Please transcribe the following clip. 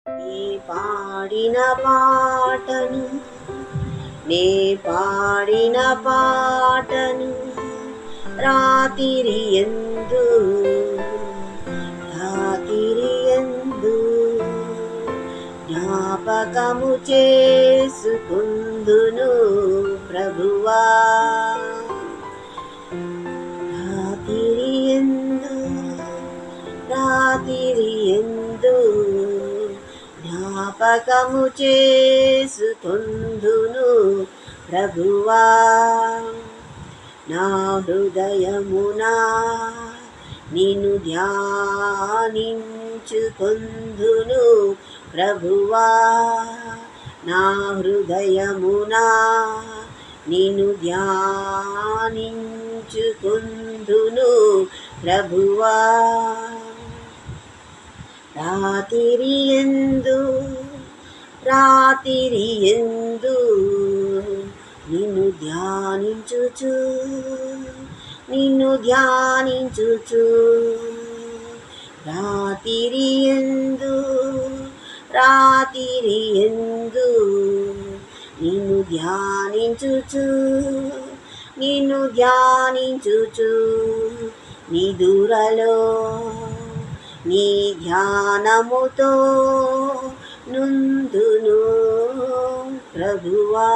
నీ పాడిన పాటను నే పాడిన పాటను రాతిరి ఎందు జ్ఞాపకము చేసుకుందును ప్రభువా. రాతిరి ఎందు జ్ఞాపకము చేసుకుందును ప్రభువా. నా హృదయమునా నిన్ను ధ్యానించుకొందును ప్రభువా. నా హృదయమునా నిన్ను ధ్యానించుకొందును ప్రభువా. రాతిరి ఎందు నిన్ను ధ్యానించుచు రాతిరి ఎందు నిన్ను ధ్యానించుచు నిదురలో నీ ధ్యానముతో నుందును ప్రభువా.